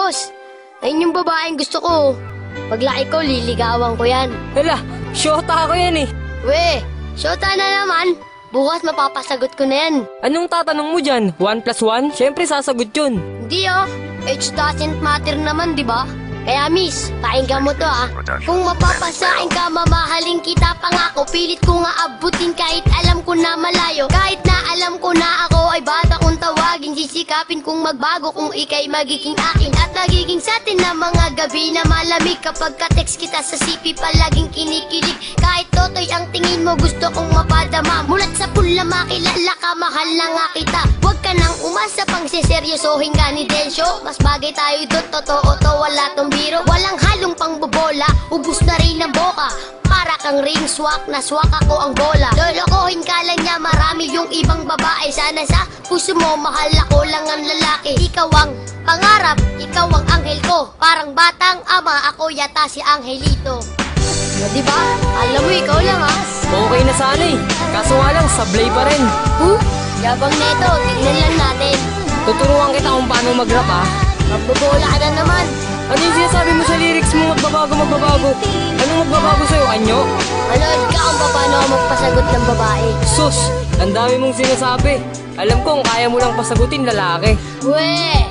boss. Ayun yung babaeng gusto ko. Paglaki ko, liligawan ko yan. Hala, syota ako yan eh. We, syota na naman. Bukas mapapasagot ko na yan. Anong tatanong mo dyan? 1+1? Siyempre sasagot yun. Hindi age doesn't matter naman, di ba? Kaya miss, pakinggan mo to Kung mapapasain ka, mamahalin kita. Pangako, pilit ko nga abutin kahit alam ko na malayo. Kahit na alam ko na ako ay bata kung tawagin. Sisikapin kung magbago kung ika'y magiging akin. At nagiging satin na mga gabi na malamig. Kapag ka-text kita sa CP palaging kinikilig. Kahit totoy ang tingin mo gusto kong mapadama. Mulat sa pula makilala ka, mahal na nga kita. Huwag ka nang umasa pang siseryosohin ka ni Densyo. Mas bagay tayo doon, totoo to, wala tong biro. Walang halong pangbobola, ubus na rin ang boka. Para kang ring swak, na swak ako ang bola. Lolokohin ka lang niya, marami yung ibang babae. Sana sa puso mo, mahal ako lang ang lalaki. Ikaw ang pangarap, ikaw ang anghel ko. Parang batang ama, ako yata si Angelito. Diba? Alam mo, ikaw lang Okay na sana eh. Kaso nga lang, sablay pa rin. Yabang neto, tignan lang natin. Tuturuan kita kung paano mag-rap Magbobola ka na naman. Ano yung sinasabi mo sa lyrics mo? Magbabago. Anong magbabago sa'yo, anyo? Manood ka kung paano ako magpasagot ng babae. Sus, ang dami mong sinasabi. Alam ko kung kaya mo lang pasagutin lalaki. We!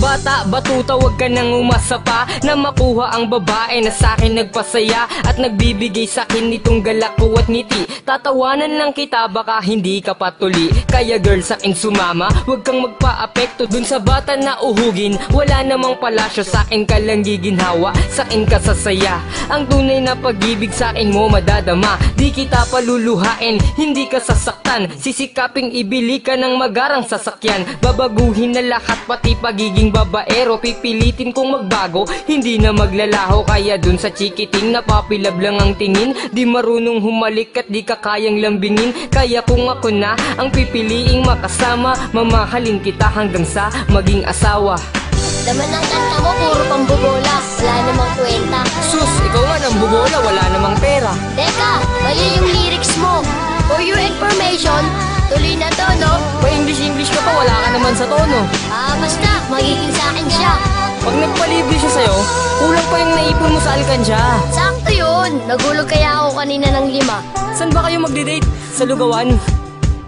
Bata, batuta, wag ka nang umasa pa na makuha ang babae na sa'kin nagpasaya at nagbibigay sa'kin nitong galak ko at ngiti. Tatawanan lang kita, baka hindi ka patuli. Kaya girl, sa'kin sumama, wag kang magpa-apekto dun sa bata na uhugin. Wala namang palasyo, sa'kin ka lang giginhawa, sa'kin ka sasaya. Ang tunay na pag-ibig sa'kin mo madadama. Di kita paluluhain, hindi ka sasaktan. Sisikaping ibili ka ng magarang sasakyan. Babaguhin na lahat, pati pagiging babaero. Pipilitin kong magbago, hindi na maglalaho. Kaya dun sa chikiting napapilab lang ang tingin. Di marunong humalik at di ka kayang lambingin. Kaya kung ako na ang pipiliing makasama, mamahalin kita hanggang sa maging asawa. Laman ng kanta mo, puro pambobola. Wala namang kwenta. Sus, ikaw nga nang bubola, wala namang pera. Teka, mali yung lyrics mo. For your information, tuloy na to, no? Pa-English ka pa, wala ka naman sa tono. Basta, magiging sa akin siya. Pag nagpalibre siya sa'yo, kulang pa yung naipon mo sa alkansya. Sakto yun. Nagulog kaya ako kanina ng 5. Saan ba kayo magde-date? Sa lugawan?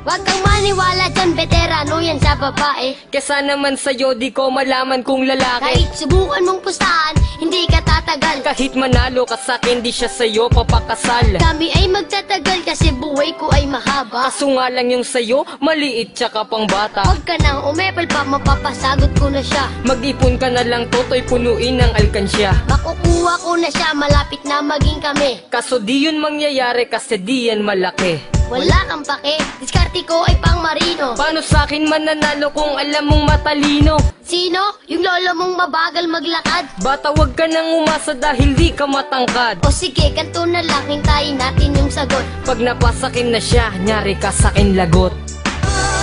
Wag kang maniwala dyan, veterano yan sa babae. Kesa naman sa'yo, di ko malaman kung lalaki. Kahit subukan mong pustahan, hindi ka tatagal. Kahit manalo ka sa'kin, di siya sa'yo papakasal. Kami ay magtatagal kasi buhay ko ay mahaba. Kaso nga lang yung sa'yo, maliit tsaka pang bata. Huwag ka nang umepal pa, mapapasagot ko na siya. Mag-ipon ka na lang, toto'y punuin ng alkansya. Makukuha ko na siya, malapit na maging kami. Kaso di yun mangyayari kasi di yan malaki. Wala kang pake, diskarte ko ay pang marino. Paano sa'kin mananalo kung alam mong matalino? Sino? Yung lolo mong mabagal maglakad? Bata, wag ka nang umasa dahil di ka matangkad. O sige, ganito na lang, hintayin natin yung sagot. Pag napasakin na siya, nyari ka sa'kin lagot.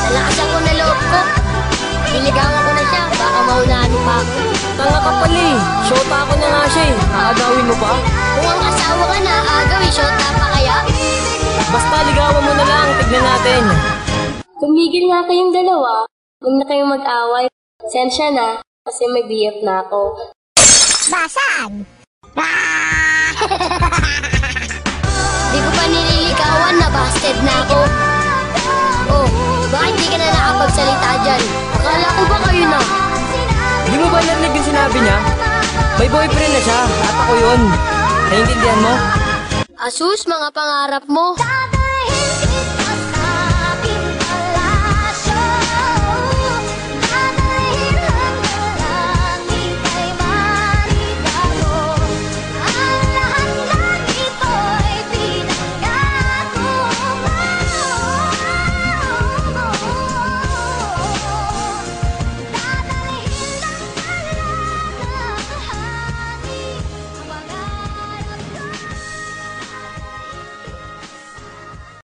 Nalakasan ko na loob ko. Niligawan ko na siya, baka maunahan pa ako. Tanga ka pala eh, shota ako na nga siya eh. Aagawin mo pa? Kung ang asawa ka na, agawin, shota pa kaya? Basta ligawan mo na lang, tignan natin. Tumigil nga kayong dalawa. Huwag na kayong mag-away. Sensya na, kasi may BF na ako. Basag! Di ko pa nililigawan, nabasted na ako. Oh, bakit di ka na nakapagsalita dyan? Akala ko ba kayo na? Di mo ba narinig yung sinabi niya? May boyfriend na siya, at ako yun. Naiintindihan mo? Asus, mga pangarap mo.